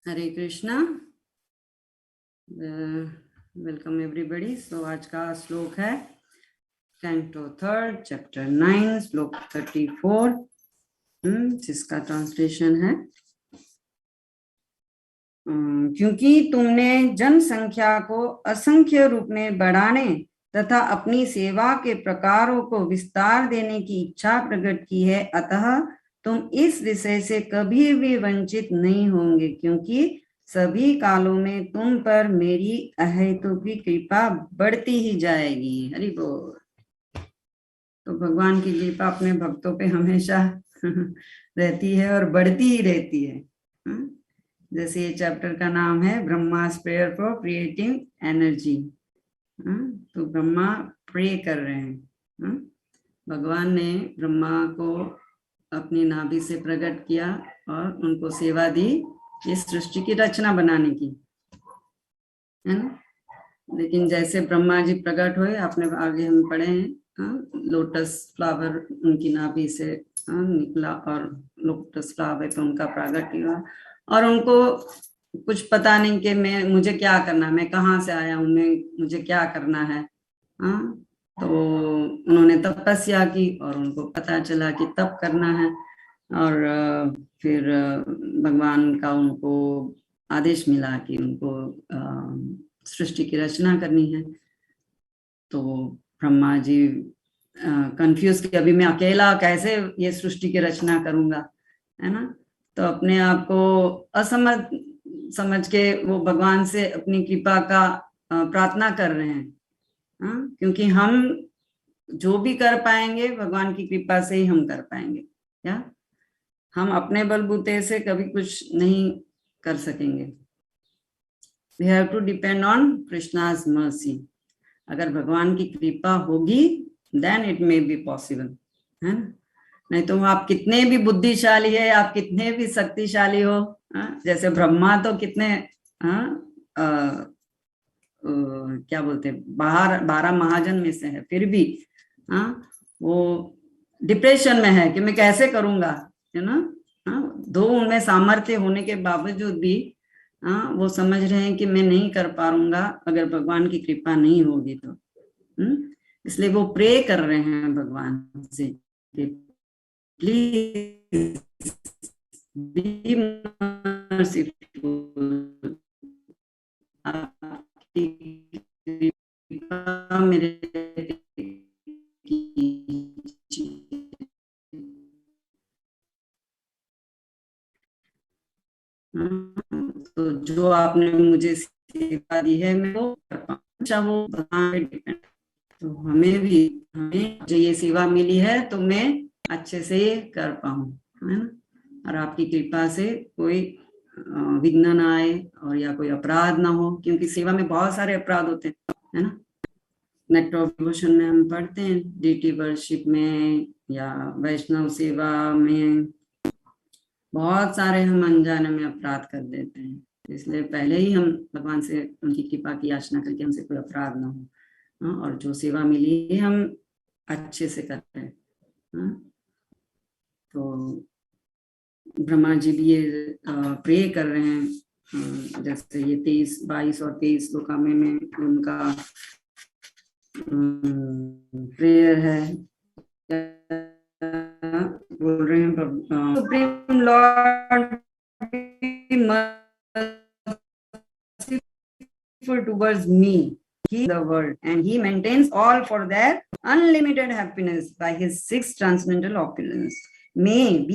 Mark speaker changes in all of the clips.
Speaker 1: हरे Krishna. Welcome everybody. So आज का श्लोक है कैंटो 3 चैप्टर 9 श्लोक 34, जिसका ट्रांसलेशन है क्योंकि तुमने जनसंख्या को असंख्य रूप में बढ़ाने तथा अपनी सेवा के प्रकारों को विस्तार देने की इच्छा प्रकट की है, अतः तुम इस विषय से कभी भी वंचित नहीं होंगे, क्योंकि सभी कालों में तुम पर मेरी अहेतुक की कृपा बढ़ती ही जाएगी। हरि बोल। तो भगवान की कृपा अपने भक्तों पे हमेशा रहती है और बढ़ती ही रहती है। जैसे ये चैप्टर का नाम है Brahma's prayer for creating energy. तो ब्रह्मा प्रे कर रहे हैं। भगवान ने ब्रह्मा को अपनी नाभि से प्रकट किया और उनको सेवा दी इस सृष्टि की रचना बनाने की, है ना। लेकिन जैसे ब्रह्मा जी प्रकट हुए, आपने आगे हम पढ़े हैं, लोटस फ्लावर उनकी नाभि से निकला और लोटस फ्लावर पे उनका प्रागट हुआ और उनको कुछ पता नहीं कि मुझे क्या करना, मैं कहाँ से आया हूँ, मुझे क्या करना है। तो उन्होंने तपस्या की और उनको पता चला कि तप करना है और फिर भगवान का उनको आदेश मिला कि उनको सृष्टि की रचना करनी है। तो ब्रह्मा जी कंफ्यूज कि अभी मैं अकेला कैसे ये सृष्टि की रचना करूंगा, है ना। तो अपने आप को असमर्थ समझ के वो भगवान से अपनी कृपा का प्रार्थना कर रहे हैं। क्योंकि हम जो भी कर पाएंगे भगवान की कृपा से ही हम कर पाएंगे। क्या हम अपने बलबूते से कभी कुछ नहीं कर सकेंगे। We have to depend on Krishna's mercy. अगर भगवान की कृपा होगी then it may be possible, है ना। नहीं तो आप कितने भी बुद्धिशाली है, आप कितने भी शक्तिशाली हो, जैसे ब्रह्मा तो कितने क्या बोलते हैं 12 महाजन में से है, फिर भी वो डिप्रेशन में है कि मैं कैसे करूंगा, है ना। दो उनमें सामर्थ्य होने के बावजूद भी वो समझ रहे हैं कि मैं नहीं कर पाऊंगा अगर भगवान की कृपा नहीं होगी तो। इसलिए वो प्रे कर रहे हैं भगवान से कि प्लीज बी मर्सीफुल, आपकी कृपा मेरे तो जो आपने मुझे सेवा दी है मैं वो कर पाऊँ, वो भगवान पे डिपेंड। तो हमें जो ये सेवा मिली है तो मैं अच्छे से कर पाऊँ, है ना। और आपकी कृपा से कोई विघ्न ना आए और या कोई अपराध ना हो, क्योंकि सेवा में बहुत सारे अपराध होते हैं, है ना। नेट ऑफ डिवोशन में हम पढ़ते हैं, डीटी वर्शिप में या वैष्णव सेवा में बहुत सारे हम अनजाने में अपराध कर देते हैं। इसलिए पहले ही हम भगवान से उनकी कृपा की याचना करके हमसे कोई अपराध ना हो, और जो सेवा मिली है हम अच्छे से कर रहे हैं। तो ब्रह्मा जी भी ये प्रे कर रहे हैं, जैसे ये 23, 22 और 23 श्लोका में उनका प्रेयर है। बोल रहे हैं supreme Lord towards me, he the world, and he maintains all for their unlimited happiness by his 6 transcendental opulence. May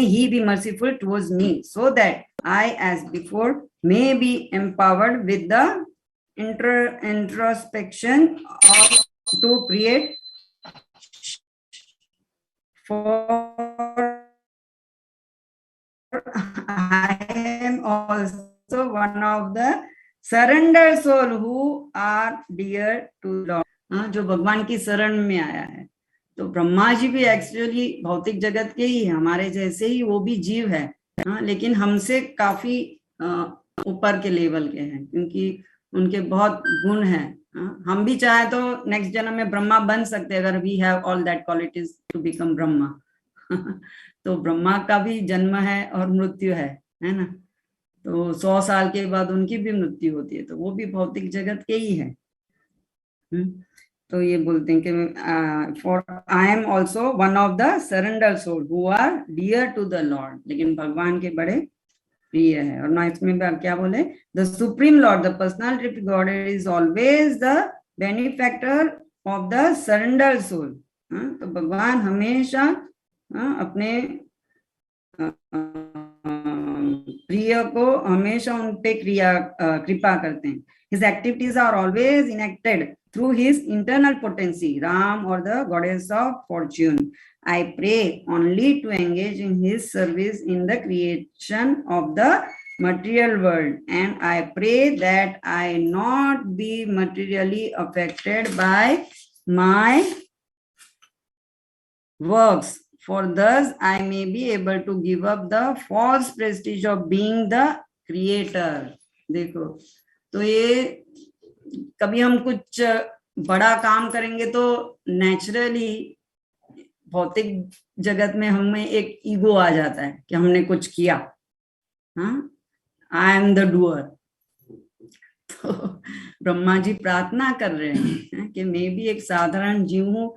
Speaker 1: he be merciful towards me, so that I, as before, may be empowered with the introspection of to create for I am also one of the surrendered soul who are dear to Lord. जो भगवान की शरण में आया है। तो ब्रह्मा जी भी actually भौतिक जगत के ही, हमारे जैसे ही वो भी जीव है, लेकिन हमसे काफी ऊपर के लेवल के हैं, क्योंकि उनके बहुत गुण हैं। हम भी चाहे तो नेक्स्ट जन्म में ब्रह्मा बन सकते हैं, अगर we have all that qualities to become Brahma. तो ब्रह्मा का भी जन्म है और मृत्यु है ना। तो 100 साल के बाद उनकी भी मृत्यु होती है, तो वो भी भौतिक जगत के ही है। तो ये बोलते हैं कि for I am also one of the surrender soul who are dear to the lord, लेकिन भगवान के बड़े प्रिय है। और ना इसमें क्या बोले, the supreme lord the personality God is always the benefactor of the surrender soul. तो भगवान हमेशा अपने प्रिय को हमेशा उन पे कृपा करते हैं। His activities are always enacted through his internal potency, Ram or the goddess of fortune. I pray only to engage in his service in the creation of the material world, and I pray that I not be materially affected by my works, for thus I may be able to give up the false prestige of being the creator. देखो, तो ये कभी हम कुछ बड़ा काम करेंगे तो नेचुरली भौतिक जगत में हमें एक ईगो आ जाता है कि हमने कुछ किया, आई एम द डूअर। तो ब्रह्मा जी प्रार्थना कर रहे हैं कि मैं भी एक साधारण जीव हूँ,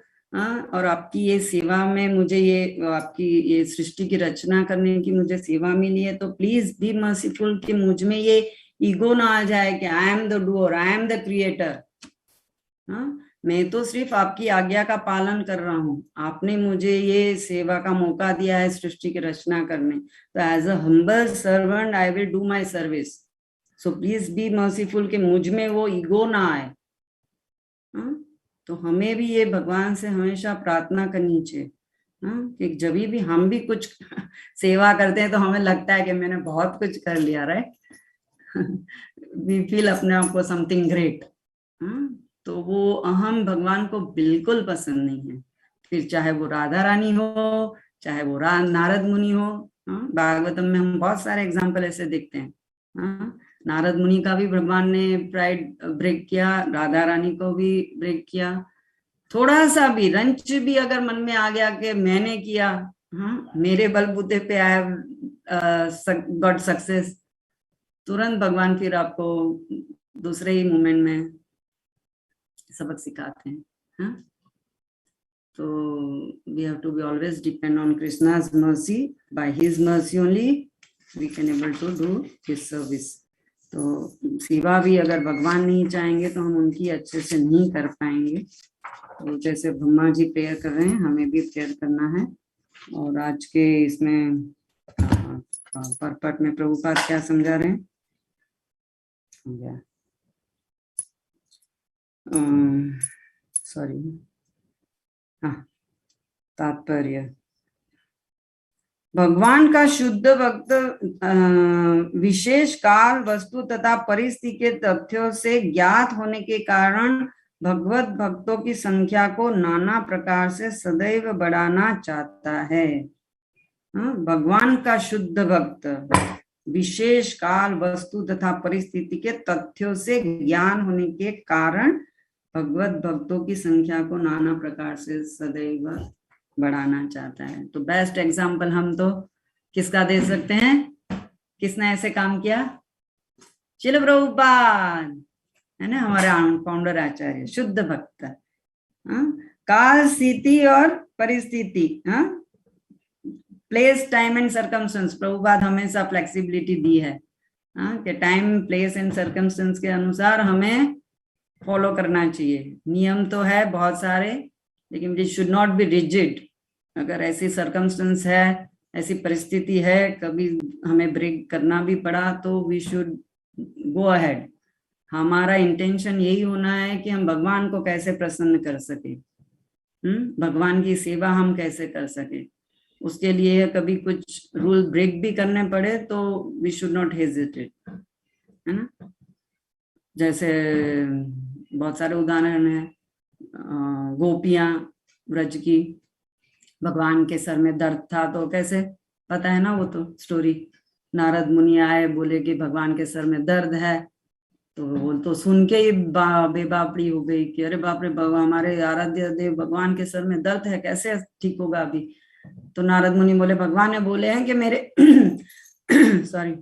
Speaker 1: और आपकी ये सेवा में मुझे ये आपकी ये सृष्टि की रचना करने की मुझे सेवा मिली है, तो प्लीज बी मर्सीफुल कि मुझ में ये ईगो ना आ जाए कि I am the doer, I am the creator. मैं तो सिर्फ आपकी आज्ञा का पालन कर रहा हूँ, आपने मुझे ये सेवा का मौका दिया है सृष्टि की रचना करने, तो as a humble servant I will do my service. So please be merciful कि मुझ में वो ईगो ना आए। तो हमें भी ये भगवान से हमेशा प्रार्थना करनी चाहिए कि जब भी हम भी कुछ सेवा करते हैं तो हमें लगता है कि मैंने बहुत कुछ कर लिया, राइट। वी फील अपने आप को समथिंग ग्रेट। तो वो अहम भगवान को बिल्कुल पसंद नहीं है, फिर चाहे वो राधा रानी हो, चाहे वो नारद मुनि हो। भागवतम में हम बहुत सारे एग्जाम्पल ऐसे देखते हैं। नारद मुनि का भी भगवान ने प्राइड ब्रेक किया, राधा रानी को भी ब्रेक किया। थोड़ा सा भी रंच भी अगर मन में आ गया कि मैंने किया, मेरे बलबूते पे आई हैव गॉट सक्सेस, तुरंत भगवान फिर आपको दूसरे ही मोमेंट में सबक सिखाते हैं। तो we have to be always depend on Krishna's mercy, by his mercy only we can able to do his service। तो सेवा भी अगर भगवान नहीं चाहेंगे तो हम उनकी अच्छे से नहीं कर पाएंगे। तो जैसे ब्रह्मा जी प्रेयर कर रहे हैं, हमें भी प्रेयर करना है। और आज के इसमें परपट में प्रभुपाद क्या समझा रहे हैं, सॉरी, तात्पर्य। भगवान का शुद्ध भक्त विशेष काल, वस्तु तथा परिस्थिति के तथ्यों से ज्ञात होने के कारण भगवत भक्तों की संख्या को नाना प्रकार से सदैव बढ़ाना चाहता है। भगवान का शुद्ध भक्त विशेष काल, वस्तु तथा परिस्थिति के तथ्यों से ज्ञान होने के कारण भगवत भक्तों की संख्या को नाना प्रकार से सदैव बढ़ाना चाहता है। तो बेस्ट एग्जाम्पल हम तो किसका दे सकते हैं, किसने ऐसे काम किया, श्रील प्रभुपाद है ना, हमारे फाउंडर आचार्य, शुद्ध भक्त। काल, स्थिति और परिस्थिति, place, time and circumstance, Prabhupada हमेशा फ्लेक्सिबिलिटी दी है कि टाइम, प्लेस एंड सर्कमस्टेंस के अनुसार हमें फॉलो करना चाहिए। नियम तो है बहुत सारे, लेकिन it should not be rigid. अगर ऐसी सर्कमस्टेंस है, ऐसी परिस्थिति है, कभी हमें ब्रेक करना भी पड़ा, तो वी शुड गो अहेड। हमारा इंटेंशन यही होना है कि हम भगवान को कैसे प्रसन्न कर सके, भगवान की सेवा हम कैसे कर सके। उसके लिए कभी कुछ रूल ब्रेक भी करने पड़े तो वी शुड नॉट हेजिटेट, है ना। जैसे बहुत सारे उदाहरण हैं, गोपियां ब्रज की, भगवान के सर में दर्द था तो कैसे, पता है ना वो तो स्टोरी। नारद मुनि आए, बोले कि भगवान के सर में दर्द है, तो वो तो सुन के ही बेबापड़ी हो गई कि अरे बाप रे, हमारे आराध्य देव भगवान के सर में दर्द है, कैसे ठीक होगा अभी। तो नारद मुनि बोले भगवान ने बोले हैं कि मेरे सॉरी,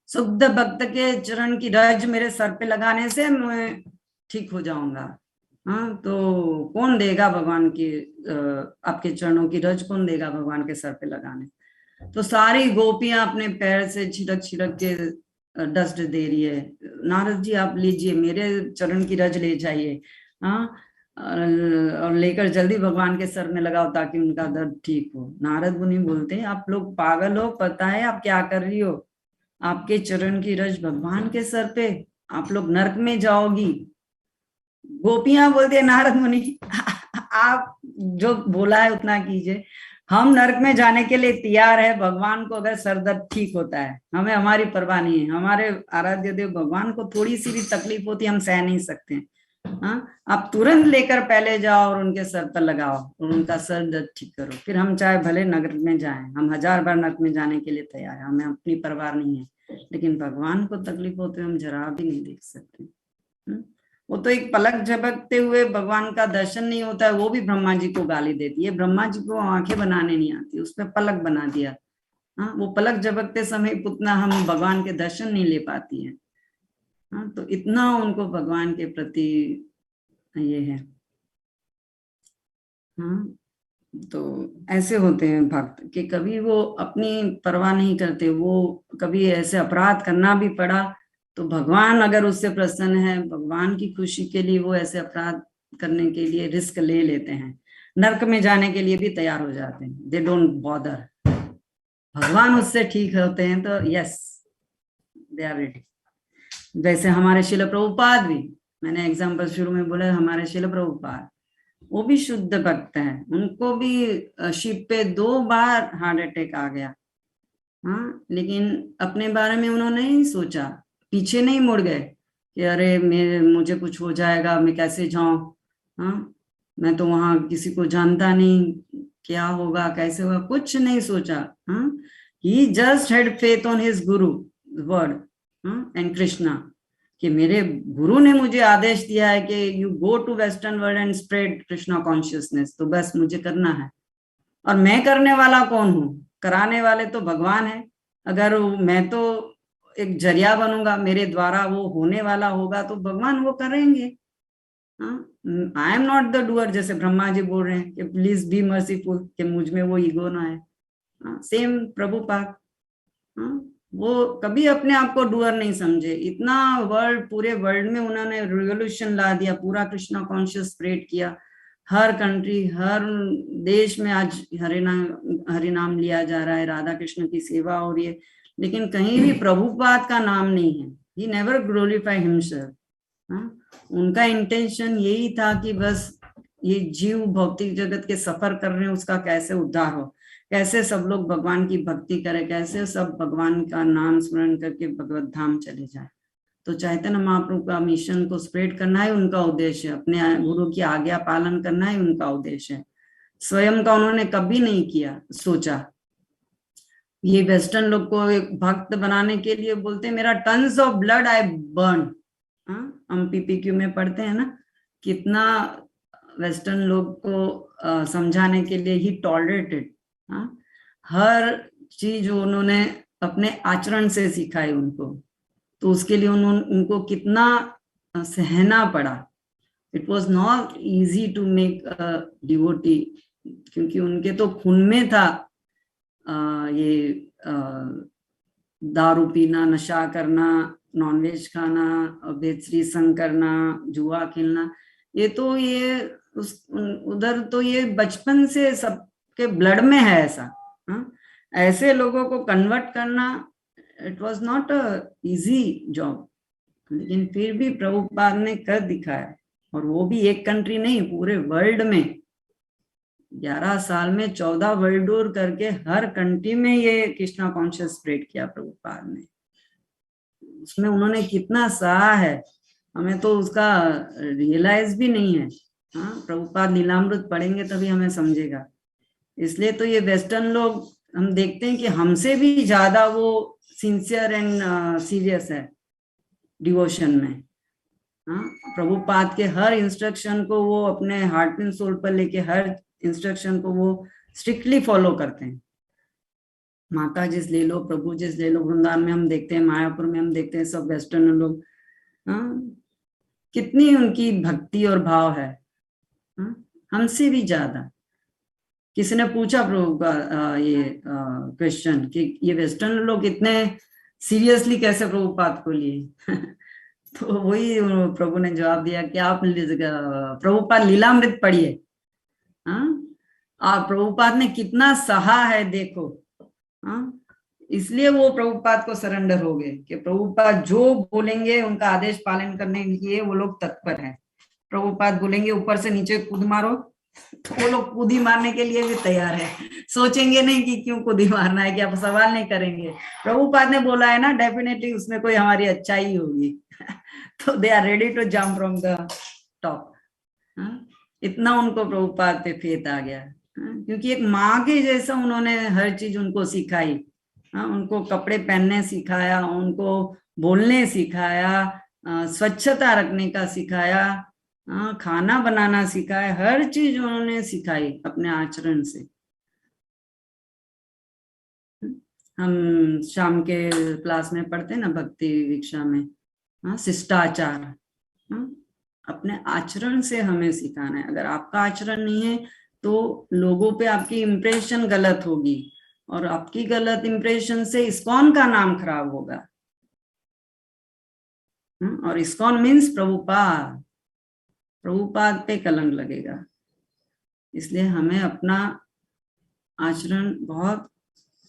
Speaker 1: शुद्ध भक्त के चरण की रज मेरे सर पे लगाने से मैं ठीक हो जाऊंगा। हाँ, तो कौन देगा भगवान की आपके चरणों की रज कौन देगा भगवान के सर पे लगाने? तो सारी गोपियां अपने पैर से छिड़क छिड़क के डस्ट दे रही है। नारद जी आप लीजिए, मेरे चरण की रज ले जाइए, हाँ, और लेकर जल्दी भगवान के सर में लगाओ ताकि उनका दर्द ठीक हो। नारद मुनि बोलते हैं आप लोग पागल हो, पता है आप क्या कर रही हो? आपके चरण की रज भगवान के सर पे, आप लोग नरक में जाओगी। गोपियां बोलती है नारद मुनि आप जो बोला है उतना कीजिए, हम नरक में जाने के लिए तैयार है। भगवान को अगर सर दर्द ठीक होता है, हमें हमारी परवाह नहीं है। हमारे आराध्य देव भगवान को थोड़ी सी भी तकलीफ होती है हम सह नहीं सकते। हाँ, आप तुरंत लेकर पहले जाओ और उनके सर पर लगाओ और उनका सर दर्द ठीक करो, फिर हम चाहे भले नरक में जाएं, हम 1000 बार नरक में जाने के लिए तैयार है, हमें अपनी परवाह नहीं है। लेकिन भगवान को तकलीफ होते हम जरा भी नहीं देख सकते। वो तो एक पलक झपकते हुए भगवान का दर्शन नहीं होता है, वो भी ब्रह्मा जी को गाली देती है। ब्रह्मा जी को आंखें बनाने नहीं आती, उसमें पलक बना दिया। हाँ, वो पलक झपकते समय उतना हम भगवान के दर्शन नहीं ले पाती है। हाँ, तो इतना उनको भगवान के प्रति ये है। हाँ, तो ऐसे होते हैं भक्त कि कभी वो अपनी परवाह नहीं करते। वो कभी ऐसे अपराध करना भी पड़ा तो भगवान अगर उससे प्रसन्न है, भगवान की खुशी के लिए वो ऐसे अपराध करने के लिए रिस्क ले लेते हैं, नरक में जाने के लिए भी तैयार हो जाते हैं। They don't bother. भगवान उससे ठीक होते हैं तो यस, दे आर रेडी। जैसे हमारे शिल प्रभुपाद भी, मैंने एग्जाम्पल शुरू में बोला, हमारे शिल प्रभुपाद वो भी शुद्ध भक्त हैं। उनको भी शिप पे 2 बार हार्ट अटैक आ गया। हाँ, लेकिन अपने बारे में उन्होंने नहीं सोचा, पीछे नहीं मुड़ गए कि अरे मुझे कुछ हो जाएगा, मैं कैसे जाऊं। हाँ, मैं तो वहां किसी को जानता नहीं, क्या होगा कैसे होगा, कुछ नहीं सोचा। हाँ, he just had faith on his guru word and Krishna, कि मेरे गुरु ने मुझे आदेश दिया है कि you go to western world and spread Krishna consciousness, तो बस मुझे करना है। और मैं करने वाला कौन हूँ? कराने वाले तो भगवान है। अगर मैं तो एक जरिया बनूंगा, मेरे द्वारा वो होने वाला होगा तो भगवान वो करेंगे। I am not the doer, जैसे ब्रह्मा जी बोल रहे हैं कि प्लीज बी मर्सीफुल, कि मुझ में वो ईगो ना है। सेम प्रभुपाद, वो कभी अपने आप को डूअर नहीं समझे। इतना वर्ल्ड, पूरे वर्ल्ड में उन्होंने रिवोल्यूशन ला दिया, पूरा कृष्णा कॉन्शियस स्प्रेड किया। हर कंट्री, हर देश में आज हरि नाम लिया जा रहा है, राधा कृष्ण की सेवा हो रही है, लेकिन कहीं भी प्रभुपाद का नाम नहीं है। He never glorify himself. उनका इंटेंशन यही था कि बस ये जीव भौतिक जगत के सफर कर रहे हैं, उसका कैसे उद्धार हो, कैसे सब लोग भगवान की भक्ति करें, कैसे सब भगवान का नाम स्मरण करके भगवत धाम चले जाए। तो चैतन्य महाप्रभु का मिशन को स्प्रेड करना है उनका उद्देश्य है, अपने गुरु की आज्ञा पालन करना है उनका उद्देश्य है। स्वयं का उन्होंने कभी नहीं किया सोचा। ये वेस्टर्न लोग को एक भक्त बनाने के लिए बोलते हैं मेरा tons of blood I burn. हम पीपीक्यू में पढ़ते हैं ना, कितना वेस्टर्न लोग को समझाने के लिए ही टॉलरेटेड। हर चीज उन्होंने अपने आचरण से सिखाई उनको, तो उसके लिए उनको कितना सहना पड़ा। It was not easy to make a devotee, क्योंकि उनके तो खून में था ये दारू पीना, नशा करना, नॉनवेज खाना, अवैध स्त्री संग करना, जुआ खेलना। ये तो ये उधर तो ये बचपन से सबके ब्लड में है ऐसा। ऐसे लोगों को कन्वर्ट करना, it was not a easy job, लेकिन फिर भी प्रभुपाद ने कर दिखाया। और वो भी एक कंट्री नहीं, पूरे वर्ल्ड में 11 साल में 14 वर्ल्ड टूर करके हर कंट्री में ये कृष्णा कॉन्शियस स्प्रेड किया प्रभुपाद ने। उसमें उन्होंने कितना सहा है, हमें तो उसका रियलाइज भी नहीं है। प्रभुपाद लीलामृत पढ़ेंगे तभी हमें समझेगा। इसलिए तो ये वेस्टर्न लोग, हम देखते हैं कि हमसे भी ज्यादा वो सिंसियर एंड सीरियस है डिवोशन में। प्रभुपाद के हर इंस्ट्रक्शन को वो अपने हार्ट एंड सोल पर लेके हर इंस्ट्रक्शन को वो स्ट्रिक्टली फॉलो करते हैं। माता जी से ले लो, प्रभु जी से ले लो, वृंदावन में हम देखते हैं, मायापुर में हम देखते हैं, सब वेस्टर्न लोग, हाँ, कितनी उनकी भक्ति और भाव है, हाँ, हमसे भी ज्यादा। किसी ने पूछा प्रभु का ये क्वेश्चन कि ये वेस्टर्न लोग इतने सीरियसली कैसे प्रभुपाद को लिए तो वही प्रभु ने जवाब दिया कि आप प्रभुपाद लीलामृत पढ़िए, हाँ, आप प्रभुपाद ने कितना सहा है देखो, हाँ, इसलिए वो प्रभुपाद को सरेंडर हो गए कि प्रभुपाद जो बोलेंगे उनका आदेश पालन करने के लिए वो लोग तत्पर हैं। प्रभुपाद बोलेंगे ऊपर से नीचे कूद मारो, तो वो लोग कूदी मारने के लिए भी तैयार है, सोचेंगे नहीं कि क्यों कूदी मारना है, कि आप सवाल नहीं करेंगे, प्रभुपाद ने बोला है ना, डेफिनेटली उसमें कोई हमारी अच्छाई होगी तो they are ready to jump from the top. इतना उनको प्रभुपाद पे फेथ आ गया, क्योंकि एक माँ के जैसा उन्होंने हर चीज उनको सिखाई, उनको कपड़े पहनने सिखाया, उनको बोलने सिखाया, स्वच्छता रखने का सिखाया, खाना बनाना सिखाया, हर चीज उन्होंने सिखाई अपने आचरण से। हम शाम के क्लास में पढ़ते हैं ना भक्ति विक्षा में, शिष्टाचार, अपने आचरण से हमें सिखाना है। अगर आपका आचरण नहीं है तो लोगों पे आपकी इम्प्रेशन गलत होगी, और आपकी गलत इम्प्रेशन से इस्कॉन का नाम खराब होगा, और इस्कॉन मीन्स प्रभुपाद, प्रभुपाद पे कलंक लगेगा। इसलिए हमें अपना आचरण बहुत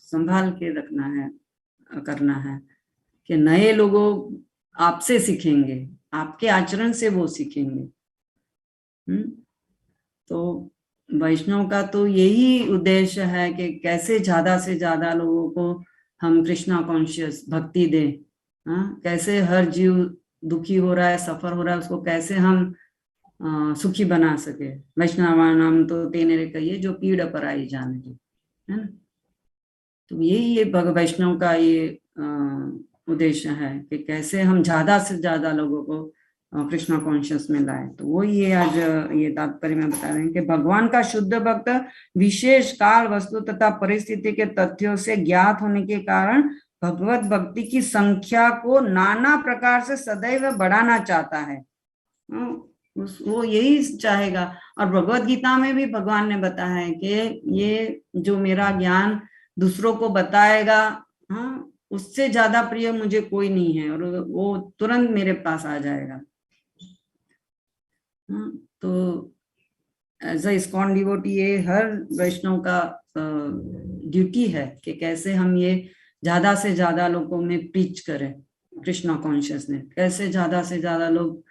Speaker 1: संभाल के रखना है, करना है, कि नए लोगों आपसे सीखेंगे, आपके आचरण से वो सीखेंगे। तो वैष्णव का तो यही उद्देश्य है कि कैसे ज्यादा से ज्यादा लोगों को हम कृष्णा कॉन्शियस भक्ति दें, कैसे हर जीव दुखी हो रहा है, सफर हो रहा है, उसको कैसे हम सुखी बना सके। वैष्णवानाम तो तेने कहिए जो पीड़ पर आई जाने की, है ना। तो यही ये वैष्णव का ये उद्देश्य है कि कैसे हम ज्यादा से ज्यादा लोगों को कृष्णा कॉन्शियस में लाए। तो वो ये आज ये तात्पर्य में बता रहे हैं कि भगवान का शुद्ध भक्त विशेष काल, वस्तु तथा परिस्थिति के तथ्यों से ज्ञात होने के कारण भगवत भक्ति की संख्या को नाना प्रकार से सदैव बढ़ाना चाहता है। वो यही चाहेगा। और भगवत गीता में भी भगवान ने बताया है कि ये जो मेरा ज्ञान दूसरों को बताएगा, हाँ, उससे ज्यादा प्रिय मुझे कोई नहीं है, और वो तुरंत मेरे पास आ जाएगा। तो एज अ इस्कॉन डिवोटी ये हर वैष्णव का ड्यूटी है कि कैसे हम ये ज्यादा से ज्यादा लोगों में प्रीच करें कृष्णा कॉन्शियसनेस, कैसे ज्यादा से ज्यादा लोग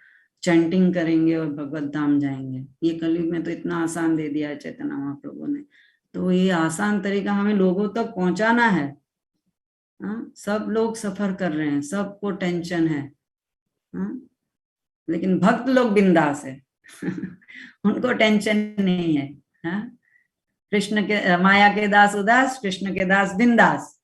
Speaker 1: चैंटिंग करेंगे और भगवत धाम जाएंगे। ये कलयुग में तो इतना आसान दे दिया है चैतन्य महाप्रभु ने, तो ये आसान तरीका हमें लोगों तक पहुंचाना है। सब लोग सफर कर रहे हैं, सबको टेंशन है, लेकिन भक्त लोग बिंदास है उनको टेंशन नहीं है। कृष्ण के माया के दास उदास, कृष्ण के दास बिंदास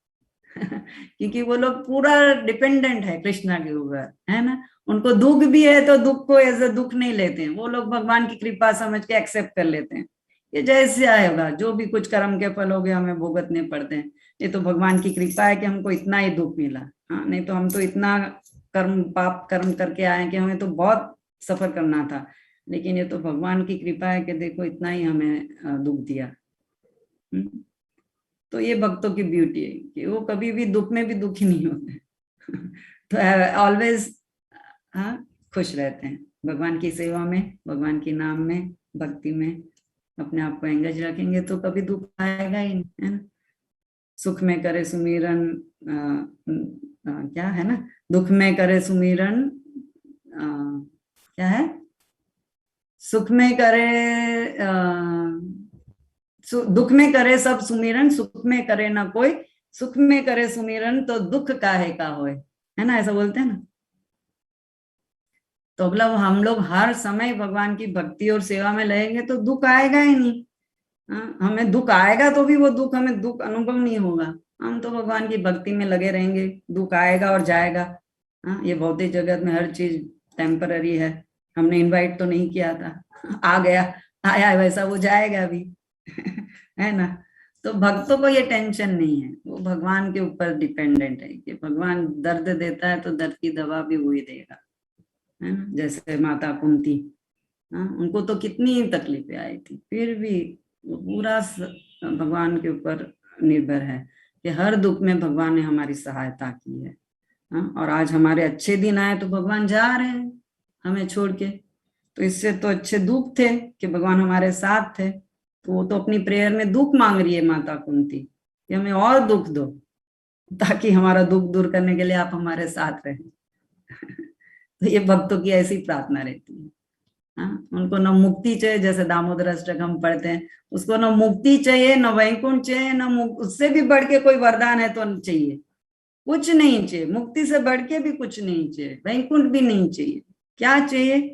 Speaker 1: क्योंकि वो लोग पूरा डिपेंडेंट है कृष्णा के ऊपर, है ना। उनको दुख भी है तो दुख को एज ए दुख नहीं लेते हैं, वो लोग भगवान की कृपा समझ के एक्सेप्ट कर लेते हैं। ये जैसे आएगा, जो भी कुछ कर्म के फल हो गए हमें भुगतने पड़ते हैं, ये तो भगवान की कृपा है कि हमको इतना ही दुख मिला। नहीं तो हम तो इतना कर्म पाप कर्म करके आए कि हमें तो बहुत सफर करना था, लेकिन ये तो भगवान की कृपा है कि देखो इतना ही हमें दुख दिया। तो ये भक्तों की ब्यूटी है कि वो कभी भी दुख में भी दुखी नहीं होते तो ऑलवेज खुश रहते हैं भगवान की सेवा में, भगवान के नाम में, भक्ति में अपने आप को एंगेज रखेंगे तो कभी दुख आएगा ही नहीं, है ना। सुख में करे सुमिरन, क्या है ना, दुख में करे सुमिरन, क्या है, सुख में करे दुख में करे सब सुमिरन, सुख में करे ना कोई, सुख में करे सुमिरन तो दुख काहे का होए, है ना, ऐसा बोलते हैं ना। तो मतलब हम लोग हर समय भगवान की भक्ति और सेवा में लगेंगे तो दुख आएगा ही नहीं। हमें दुख आएगा तो भी वो दुख हमें दुख अनुभव नहीं होगा, हम तो भगवान की भक्ति में लगे रहेंगे। दुख आएगा और जाएगा। ये भौतिक जगत में हर चीज टेम्पररी है, हमने इनवाइट तो नहीं किया था आ गया, आया वैसा वो जाएगा भी है ना। तो भक्तों को ये टेंशन नहीं है, वो भगवान के ऊपर डिपेंडेंट है कि भगवान दर्द देता है तो दर्द की दवा भी वही देगा, है ना। जैसे माता कुंती, हाँ, उनको तो कितनी तकलीफें आई थी, फिर भी वो पूरा भगवान के ऊपर निर्भर है कि हर दुख में भगवान ने हमारी सहायता की है। हाँ, और आज हमारे अच्छे दिन आए तो भगवान जा रहे हैं हमें छोड़ के, तो इससे तो अच्छे दुख थे कि भगवान हमारे साथ थे। तो वो तो अपनी प्रेयर में दुख मांग रही है माता कुंती कि हमें और दुख दो, ताकि हमारा दुख दूर करने के लिए आप हमारे साथ रहें। तो ये भक्तों की ऐसी प्रार्थना रहती है। हाँ, उनको न मुक्ति चाहिए, जैसे दामोदर अष्टक हम पढ़ते हैं, उसको न मुक्ति चाहिए, न वैकुंठ चाहिए, न उससे भी बढ़ के कोई वरदान है तो चाहिए, कुछ नहीं चाहिए, मुक्ति से बढ़ के भी कुछ नहीं चाहिए, वैकुंठ भी नहीं चाहिए। क्या चाहिए?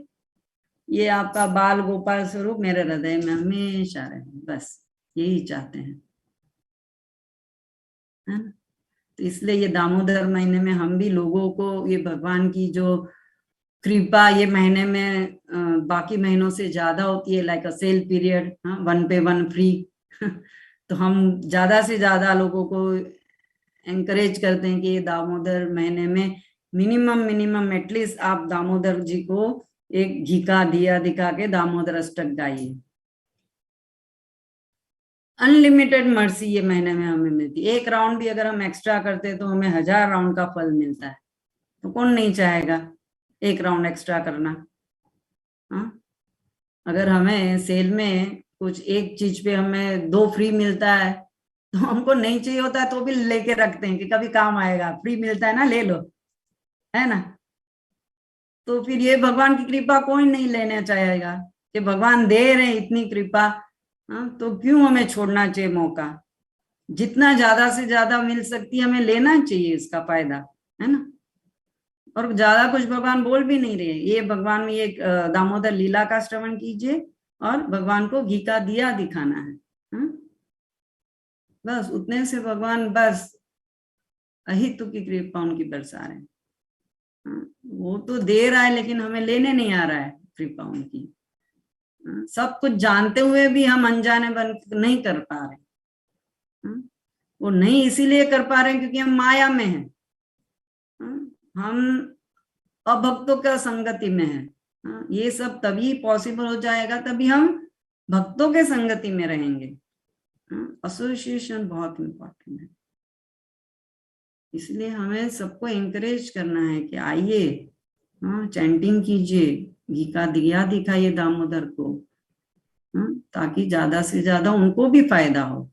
Speaker 1: ये आपका बाल गोपाल स्वरूप मेरे हृदय में हमेशा रहे, बस यही चाहते हैं, है ना। तो इसलिए ये दामोदर महीने में हम भी लोगों को ये भगवान की जो कृपा ये महीने में बाकी महीनों से ज्यादा होती है, like a sale period, one pay one free. तो हम ज्यादा से ज्यादा लोगों को एंकरेज करते हैं कि ये दामोदर महीने में मिनिमम मिनिमम एटलीस्ट आप दामोदर जी को एक घी का दिया दिखा के दामोदर अष्टक गाइए। अनलिमिटेड मर्सी ये महीने में हमें मिलती है, एक राउंड भी अगर हम एक्स्ट्रा करते हैं तो हमें 1000 राउंड का फल मिलता है। तो कौन नहीं चाहेगा एक राउंड एक्स्ट्रा करना। हाँ, अगर हमें सेल में कुछ एक चीज पे हमें 2 फ्री मिलता है तो हमको नहीं चाहिए होता है तो भी लेके रखते हैं कि कभी काम आएगा, फ्री मिलता है ना, ले लो, है ना। तो फिर ये भगवान की कृपा कोई नहीं लेना चाहेगा कि भगवान दे रहे हैं इतनी कृपा। हाँ, तो क्यों हमें छोड़ना चाहिए मौका। जितना ज्यादा से ज्यादा मिल सकती है हमें लेना चाहिए इसका फायदा, है ना। और ज्यादा कुछ भगवान बोल भी नहीं रहे, ये भगवान में ये दामोदर लीला का श्रवण कीजिए और भगवान को घी का दिया दिखाना है। हाँ? बस उतने से भगवान बस अहितु की कृपा उनकी बरसा रहे हैं। हाँ? वो तो दे रहा है लेकिन हमें लेने नहीं आ रहा है कृपा उनकी। हाँ? सब कुछ जानते हुए भी हम अनजाने बन नहीं कर पा रहे। हाँ? वो नहीं इसीलिए कर पा रहे हैं क्योंकि हम माया में हैं। हाँ? हम अभक्तों का संगति में है। हाँ, ये सब तभी पॉसिबल हो जाएगा, तभी हम भक्तों के संगति में रहेंगे। एसोसिएशन बहुत इंपॉर्टेंट है, इसलिए हमें सबको एंकरेज करना है कि आइए, हाँ, चैंटिंग कीजिए, घी का दिया दिखाइए दामोदर को, हाँ, ताकि ज्यादा से ज्यादा उनको भी फायदा हो।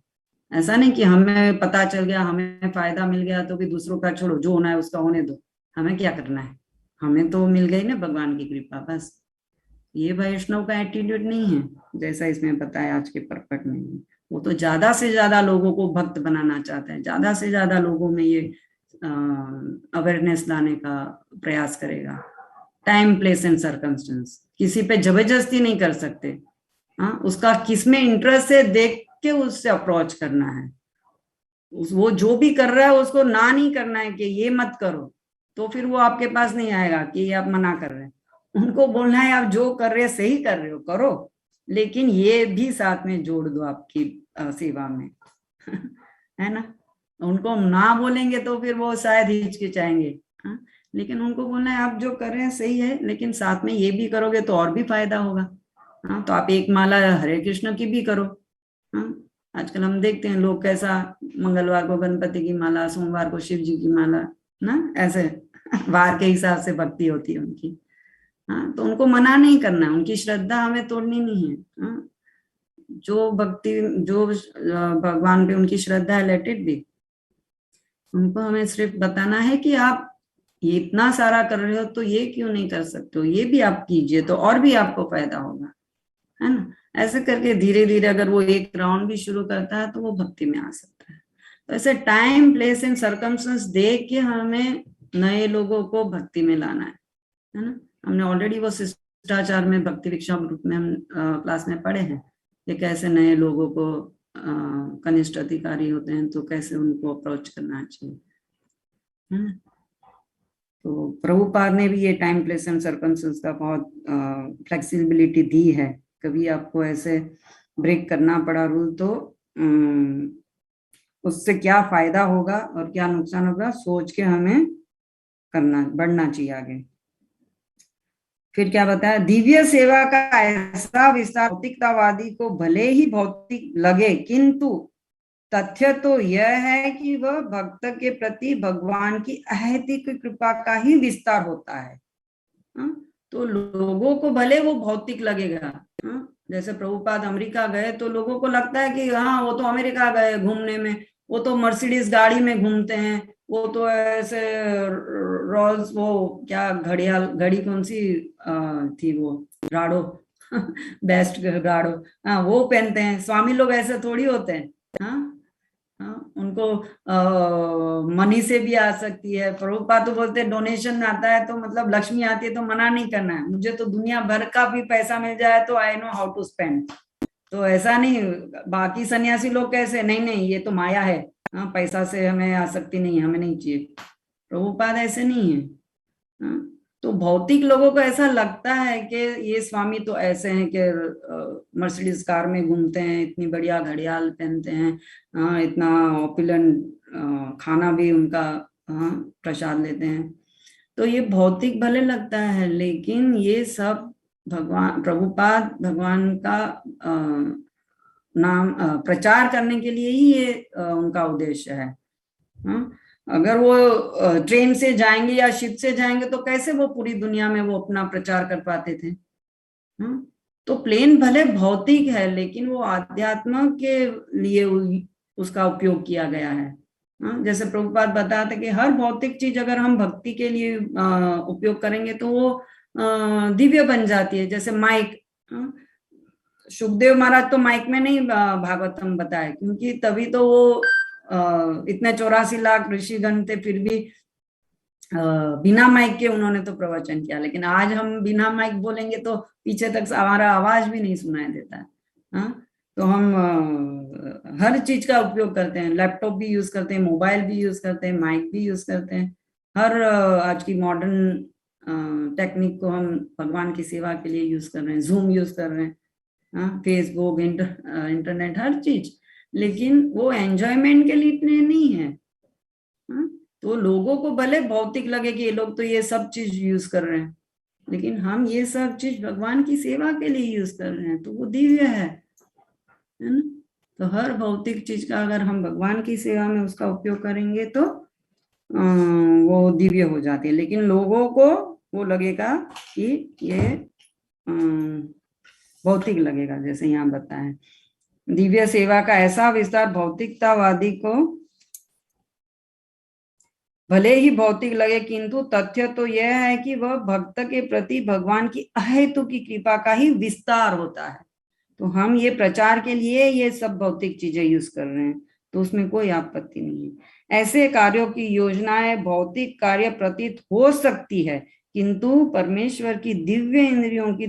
Speaker 1: ऐसा नहीं कि हमें पता चल गया हमें फायदा मिल गया तो भी दूसरों का छोड़ो, जो होना है उसका होने दो, हमें क्या करना है, हमें तो मिल गई ना भगवान की कृपा, बस। ये वैष्णव का एटीट्यूड नहीं है जैसा इसमें बताया आज के पर्पट में। वो तो ज्यादा से ज्यादा लोगों को भक्त बनाना चाहते हैं, ज्यादा से ज्यादा लोगों में ये अवेयरनेस लाने का प्रयास करेगा। टाइम प्लेस एंड सर्कमस्टेंस, किसी पे जबरदस्ती नहीं कर सकते। हाँ, उसका किसमें इंटरेस्ट है देख के उससे अप्रोच करना है। वो जो भी कर रहा है उसको ना नहीं करना है कि ये मत करो, तो फिर वो आपके पास नहीं आएगा कि ये आप मना कर रहे हैं। उनको बोलना है आप जो कर रहे हैं सही कर रहे हो, करो, लेकिन ये भी साथ में जोड़ दो आपकी सेवा में। है ना। उनको ना बोलेंगे तो फिर वो शायद हिचकिचाएंगे। हाँ? लेकिन उनको बोलना है आप जो कर रहे हैं सही है, लेकिन साथ में ये भी करोगे तो और भी फायदा होगा। हाँ, तो आप एक माला हरे कृष्ण की भी करो। हाँ, आजकल हम देखते हैं लोग कैसा मंगलवार को गणपति की माला, सोमवार को शिव जी की माला, ना ऐसे वार के हिसाब से भक्ति होती है उनकी। हाँ, तो उनको मना नहीं करना है, उनकी श्रद्धा हमें तोड़नी नहीं है। हाँ, जो भक्ति जो भगवान पे उनकी श्रद्धा है, लेट इट बी। उनको हमें सिर्फ बताना है कि आप ये इतना सारा कर रहे हो तो ये क्यों नहीं कर सकते हो, ये भी आप कीजिए तो और भी आपको फायदा होगा, है ना। ऐसे करके धीरे धीरे अगर वो एक राउंड भी शुरू करता है तो वो भक्ति में आ सकता है। तो ऐसे टाइम प्लेस एंड सर्कमस्टेंस देख के हमें नए लोगों को भक्ति में लाना है ना। हमने ऑलरेडी वो शिष्टाचार में भक्ति भिक्षा ग्रुप में हम क्लास में पढ़े हैं कि कैसे नए लोगों को कनिष्ठ अधिकारी होते हैं तो कैसे उनको अप्रोच करना चाहिए, है ना। तो प्रभुपाद ने भी ये टाइम प्लेस एंड सर्कमस्टेंस का बहुत फ्लेक्सिबिलिटी दी है। कभी आपको ऐसे ब्रेक करना पड़ा रूल तो उससे क्या फायदा होगा और क्या नुकसान होगा सोच के हमें बढ़ना चाहिए आगे। फिर क्या बताया, दिव्य सेवा का ऐसा विस्तार भौतिकतावादी को भले ही भौतिक लगे, किंतु तथ्य तो यह है कि वह भक्त के प्रति भगवान की अहैतिक कृपा का ही विस्तार होता है। तो लोगों को भले वो भौतिक लगेगा, जैसे प्रभुपाद अमेरिका गए तो लोगों को लगता है कि हाँ वो तो अमेरिका गए घूमने में, वो तो मर्सिडीज गाड़ी में घूमते हैं, वो तो ऐसे रोल्स, वो क्या घड़ियाल घड़ी कौन सी थी वो, राडो बेस्ट राडो, हाँ वो पहनते हैं। स्वामी लोग ऐसे थोड़ी होते हैं। हाँ हाँ, उनको मनी से भी आ सकती है। प्रभुपाद तो बोलते हैं डोनेशन आता है तो मतलब लक्ष्मी आती है तो मना नहीं करना है, मुझे तो दुनिया भर का भी पैसा मिल जाए तो I know how to spend. तो ऐसा नहीं, बाकी सन्यासी लोग कैसे, नहीं नहीं ये तो माया है, हाँ पैसा से हमें आसक्ति नहीं है, हमें नहीं चाहिए। प्रभुपाद ऐसे नहीं है। हाँ, तो भौतिक लोगों को ऐसा लगता है कि ये स्वामी तो ऐसे हैं कि मर्सिडीज कार में घूमते हैं, इतनी बढ़िया घड़ियाल पहनते हैं, इतना ऑपुलेंट खाना भी उनका, प्रसाद लेते हैं। तो ये भौतिक भले लगता है, लेकिन ये सब भगवान प्रभुपाद भगवान का नाम प्रचार करने के लिए ही ये उनका उद्देश्य है। अगर वो ट्रेन से जाएंगे या शिप से जाएंगे तो कैसे वो पूरी दुनिया में वो अपना प्रचार कर पाते थे। तो प्लेन भले भौतिक है, लेकिन वो आध्यात्म के लिए उसका उपयोग किया गया है। जैसे प्रभुपाद बताते कि हर भौतिक चीज अगर हम भक्ति के लिए उपयोग करेंगे तो वो दिव्य बन जाती है। जैसे माइक, सुखदेव महाराज तो माइक में नहीं भागवतम बताए, क्योंकि तभी तो वो इतने 84 लाख ऋषिगण थे, फिर भी बिना माइक के उन्होंने तो प्रवचन किया। लेकिन आज हम बिना माइक बोलेंगे तो पीछे तक हमारा आवाज भी नहीं सुनाई देता है। तो हम हर चीज का उपयोग करते हैं, लैपटॉप भी यूज करते हैं, मोबाइल भी यूज करते हैं, माइक भी यूज करते हैं। हर आज की मॉडर्न टेक्निक को हम भगवान की सेवा के लिए यूज कर रहे हैं, जूम यूज कर रहे हैं, फेसबुक, इंटरनेट, हर चीज। लेकिन वो एंजॉयमेंट के लिए इतने नहीं है। तो लोगों को भले भौतिक लगे कि ये लोग तो ये सब चीज यूज कर रहे हैं, लेकिन हम ये सब चीज भगवान की सेवा के लिए यूज कर रहे हैं, तो वो दिव्य है ना। तो हर भौतिक चीज का अगर हम भगवान की सेवा में उसका उपयोग करेंगे तो वो दिव्य हो जाती है। लेकिन लोगों को वो लगेगा कि ये भौतिक लगेगा, जैसे यहाँ बताया। दिव्य सेवा का ऐसा विस्तार भौतिकतावादी को भले ही भौतिक लगे, किंतु तथ्य तो यह है कि वह भक्त के प्रति भगवान की अहेतु की कृपा का ही विस्तार होता है। तो हम ये प्रचार के लिए ये सब भौतिक चीजें यूज कर रहे हैं, तो उसमें कोई आपत्ति नहीं है। ऐसे कार्यों की योजनाएं भौतिक कार्य प्रतीत हो सकती है, किंतु परमेश्वर की दिव्य इंद्रियों की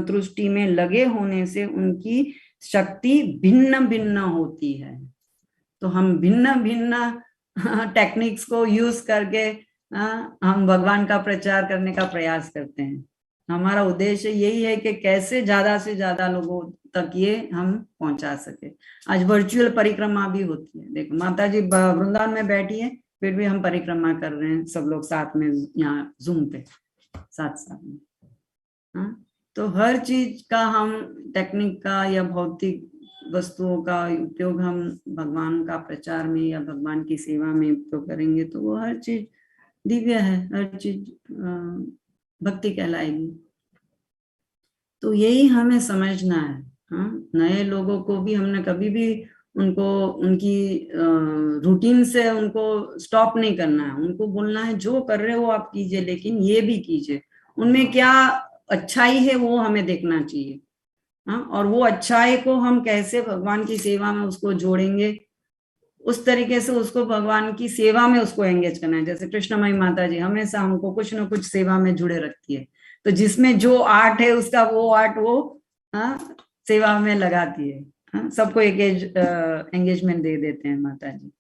Speaker 1: तुष्टि में लगे होने से उनकी शक्ति भिन्न भिन्न होती है। तो हम भिन्न भिन्न टेक्निक्स को यूज करके हम भगवान का प्रचार करने का प्रयास करते हैं। हमारा उद्देश्य यही है कि कैसे ज्यादा से ज्यादा लोगों तक ये हम पहुंचा सके। आज वर्चुअल परिक्रमा भी होती है, देखो माता जी वृंदावन में बैठी है, फिर भी हम परिक्रमा कर रहे हैं सब लोग साथ में, यहाँ जूम पे साथ साथ में। तो हर चीज का हम टेक्निक का या भौतिक वस्तुओं का उपयोग हम भगवान का प्रचार में या भगवान की सेवा में उपयोग करेंगे तो वो हर चीज दिव्य है, हर चीज भक्ति कहलाएगी। तो यही हमें समझना है। नए लोगों को भी हमने कभी भी उनको उनकी रूटीन से उनको स्टॉप नहीं करना है, उनको बोलना है जो कर रहे हो आप कीजिए, लेकिन ये भी कीजिए, उनमें क्या अच्छाई है वो हमें देखना चाहिए। और वो अच्छाई को हम कैसे भगवान की सेवा में उसको जोड़ेंगे, उस तरीके से उसको भगवान की सेवा में उसको एंगेज करना है। जैसे कृष्णमयी माता जी हमेशा हमको कुछ ना कुछ सेवा में जुड़े रखती है, तो जिसमें जो आर्ट है उसका वो आर्ट वो सेवा में लगाती है। सबको एक एंगेजमेंट दे देते हैं माता जी।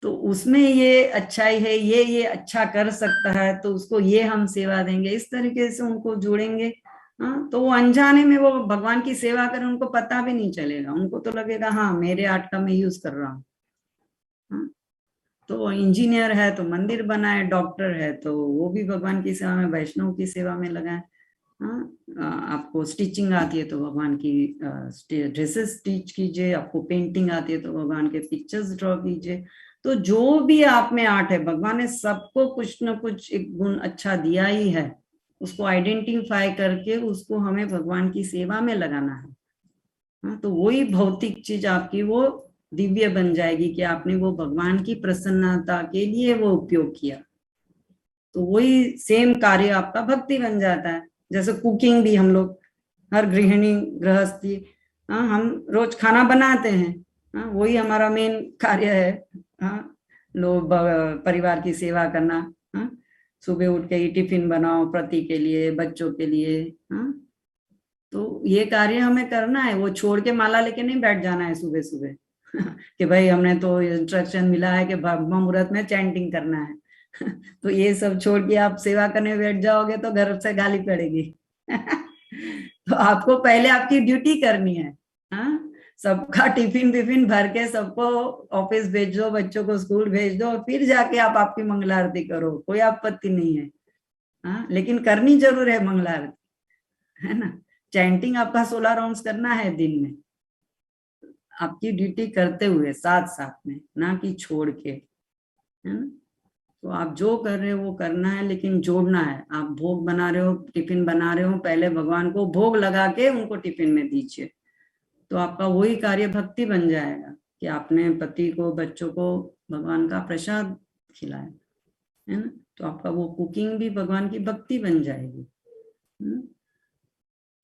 Speaker 1: तो उसमें ये अच्छाई है, ये अच्छा कर सकता है, तो उसको ये हम सेवा देंगे, इस तरीके से उनको जोड़ेंगे। तो वो अनजाने में वो भगवान की सेवा करें, उनको पता भी नहीं चलेगा, उनको तो लगेगा हाँ मेरे आर्ट का मैं यूज कर रहा हूँ, तो इंजीनियर है तो मंदिर बनाए, डॉक्टर है तो वो भी भगवान की सेवा में, वैष्णव की सेवा में लगाए। हाँ, आपको स्टिचिंग आती है तो भगवान की ड्रेसेस स्टिच कीजिए, आपको पेंटिंग आती है तो भगवान के पिक्चर्स ड्रॉ कीजिए। तो जो भी आप में आर्ट है, भगवान ने सबको कुछ न कुछ एक गुण अच्छा दिया ही है, उसको आइडेंटिफाई करके उसको हमें भगवान की सेवा में लगाना है। हाँ, तो वही भौतिक चीज आपकी वो दिव्य बन जाएगी कि आपने वो भगवान की प्रसन्नता के लिए वो उपयोग किया। तो वही सेम कार्य आपका भक्ति बन जाता है। जैसे कुकिंग भी हम लोग, हर गृहिणी गृहस्थी, हाँ, हम रोज खाना बनाते हैं, हाँ, वही हमारा मेन कार्य है। हाँ, लोग परिवार की सेवा करना। हाँ, सुबह उठ के ही टिफिन बनाओ, पति के लिए, बच्चों के लिए। हाँ, तो ये कार्य हमें करना है, वो छोड़ के माला लेके नहीं बैठ जाना है सुबह सुबह कि भाई हमने तो इंस्ट्रक्शन मिला है कि ब्रह्म मुहूर्त में चैंटिंग करना है तो ये सब छोड़ के आप सेवा करने बैठ जाओगे तो घर से गाली पड़ेगी तो आपको पहले आपकी ड्यूटी करनी है। हाँ, सबका टिफिन विफिन भर के सबको ऑफिस भेज दो, बच्चों को स्कूल भेज दो, और फिर जाके आप आपकी मंगला आरती करो, कोई आपत्ति नहीं है। हाँ, लेकिन करनी जरूर है मंगला आरती, है ना। चैंटिंग आपका 16 राउंड्स करना है दिन में, आपकी ड्यूटी करते हुए साथ साथ में, ना कि छोड़ के, है ना। तो आप जो कर रहे हो वो करना है, लेकिन जोड़ना है। आप भोग बना रहे हो, टिफिन बना रहे हो, पहले भगवान को भोग लगा के उनको टिफिन में दीजिए, तो आपका वही कार्य भक्ति बन जाएगा कि आपने पति को, बच्चों को भगवान का प्रसाद खिलाया, है ना। तो आपका वो कुकिंग भी भगवान की भक्ति बन जाएगी।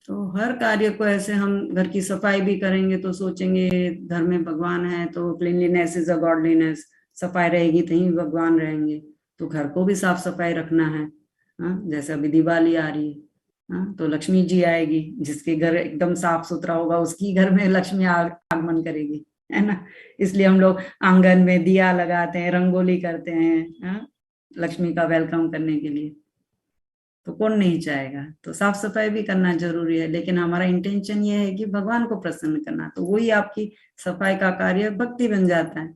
Speaker 1: तो हर कार्य को ऐसे, हम घर की सफाई भी करेंगे तो सोचेंगे घर में भगवान है तो क्लीनलीनेस इज अ गॉडलीनेस, सफाई रहेगी तो ही भगवान रहेंगे। तो घर को भी साफ सफाई रखना है। हाँ, जैसे अभी दिवाली आ रही है, हाँ, तो लक्ष्मी जी आएगी, जिसके घर एकदम साफ सुथरा होगा उसकी घर में लक्ष्मी आगमन करेगी, है ना। इसलिए हम लोग आंगन में दिया लगाते हैं, रंगोली करते हैं, हाँ, लक्ष्मी का वेलकम करने के लिए। तो कौन नहीं चाहेगा, तो साफ सफाई भी करना जरूरी है, लेकिन हमारा इंटेंशन ये है कि भगवान को प्रसन्न करना, तो वही आपकी सफाई का कार्य भक्ति बन जाता है।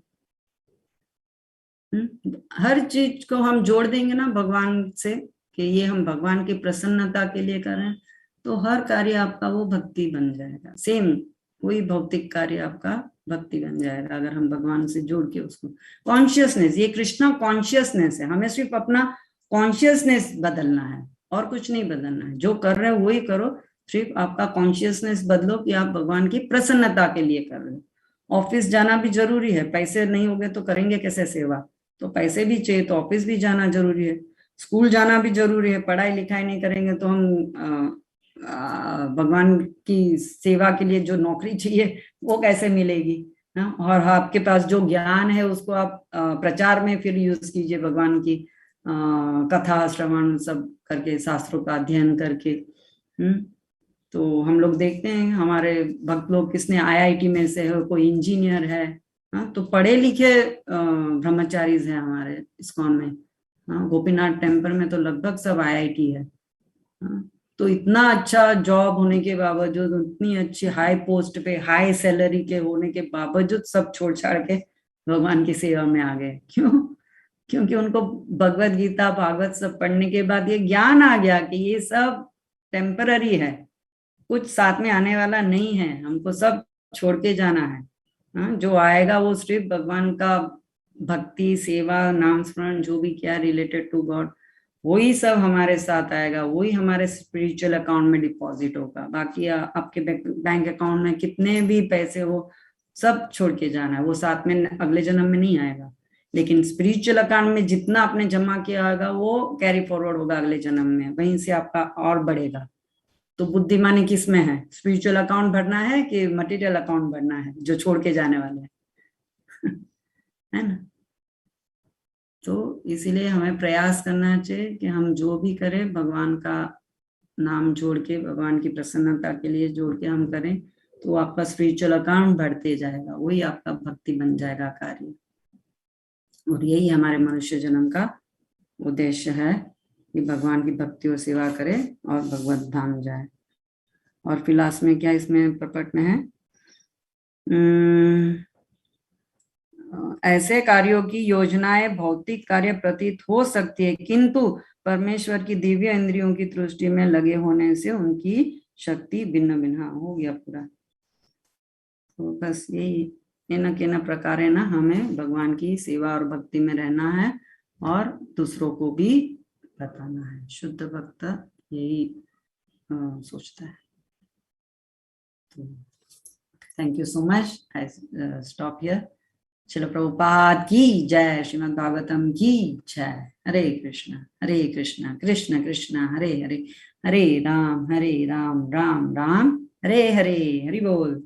Speaker 1: हर चीज को हम जोड़ देंगे ना भगवान से कि ये हम भगवान की प्रसन्नता के लिए कर रहे हैं, तो हर कार्य आपका वो भक्ति बन जाएगा। सेम वही भौतिक कार्य आपका भक्ति बन जाएगा, अगर हम भगवान से जोड़ के उसको, कॉन्शियसनेस, ये कृष्णा कॉन्शियसनेस है, हमें सिर्फ अपना कॉन्शियसनेस बदलना है और कुछ नहीं बदलना है। जो कर रहे हो वही करो, सिर्फ आपका कॉन्शियसनेस बदलो कि आप भगवान की प्रसन्नता के लिए कर रहे हो। ऑफिस जाना भी जरूरी है, पैसे नहीं होंगे तो करेंगे कैसे सेवा, तो पैसे भी चाहिए, तो ऑफिस भी जाना जरूरी है, स्कूल जाना भी जरूरी है। पढ़ाई लिखाई नहीं करेंगे तो हम भगवान की सेवा के लिए जो नौकरी चाहिए वो कैसे मिलेगी ना। और आपके पास जो ज्ञान है उसको आप प्रचार में फिर यूज कीजिए, भगवान की कथा श्रवण सब करके, शास्त्रों का अध्ययन करके। तो हम लोग देखते हैं हमारे भक्त लोग, किसने आईआईटी में से हो, कोई इंजीनियर है, हाँ, तो पढ़े लिखे ब्रह्मचारी हैं हमारे इस्कॉन में। हाँ, गोपीनाथ टेम्पल में तो लगभग सब आईआईटी है। हाँ, तो इतना अच्छा जॉब होने के बावजूद, उतनी अच्छी हाई पोस्ट पे, हाई सैलरी के होने के बावजूद सब छोड़ छाड़ के भगवान की सेवा में आ गए। क्यों? क्योंकि उनको भगवत गीता भागवत सब पढ़ने के बाद ये ज्ञान आ गया कि ये सब टेम्पररी है, कुछ साथ में आने वाला नहीं है, हमको सब छोड़ के जाना है। हाँ, जो आएगा वो सिर्फ भगवान का भक्ति, सेवा, नाम स्मरण, जो भी क्या रिलेटेड टू गॉड, वही सब हमारे साथ आएगा, वही हमारे स्पिरिचुअल अकाउंट में डिपॉजिट होगा। बाकी आपके बैंक अकाउंट में कितने भी पैसे हो, सब छोड़ के जाना है, वो साथ में अगले जन्म में नहीं आएगा। लेकिन स्पिरिचुअल अकाउंट में जितना आपने जमा किया होगा वो कैरी फॉरवर्ड होगा अगले जन्म में, वहीं से आपका और बढ़ेगा। तो बुद्धिमानी किस में है, स्पिरिचुअल अकाउंट भरना है कि मटेरियल अकाउंट भरना है जो छोड़ के जाने वाले हैं है ना। तो इसीलिए हमें प्रयास करना चाहिए कि हम जो भी करें भगवान का नाम जोड़ के, भगवान की प्रसन्नता के लिए जोड़ के हम करें, तो आपका स्पिरिचुअल अकाउंट बढ़ते जाएगा, वही आपका भक्ति बन जाएगा कार्य। और यही हमारे मनुष्य जन्म का उद्देश्य है कि भगवान की भक्ति और सेवा करें और भगवत धाम जाए। और फिर लास्ट में क्या इसमें प्रकट में है, ऐसे कार्यों की योजनाएं भौतिक कार्य प्रतीत हो सकती है, किंतु परमेश्वर की दिव्य इंद्रियों की दृष्टि में लगे होने से उनकी शक्ति भिन्न भिन्न हो गया पूरा। तो बस यही इन प्रकारे ना हमें भगवान की सेवा और भक्ति में रहना है और दूसरों को भी बताना है। शुद्ध भक्त यही सोचता है। तो thank you so much. I stop here. Srila Prabhupada की जय। श्रीमद् भागवतम की जय। हरे कृष्ण कृष्ण कृष्ण हरे हरे, हरे राम राम राम हरे हरे। हरि बोल।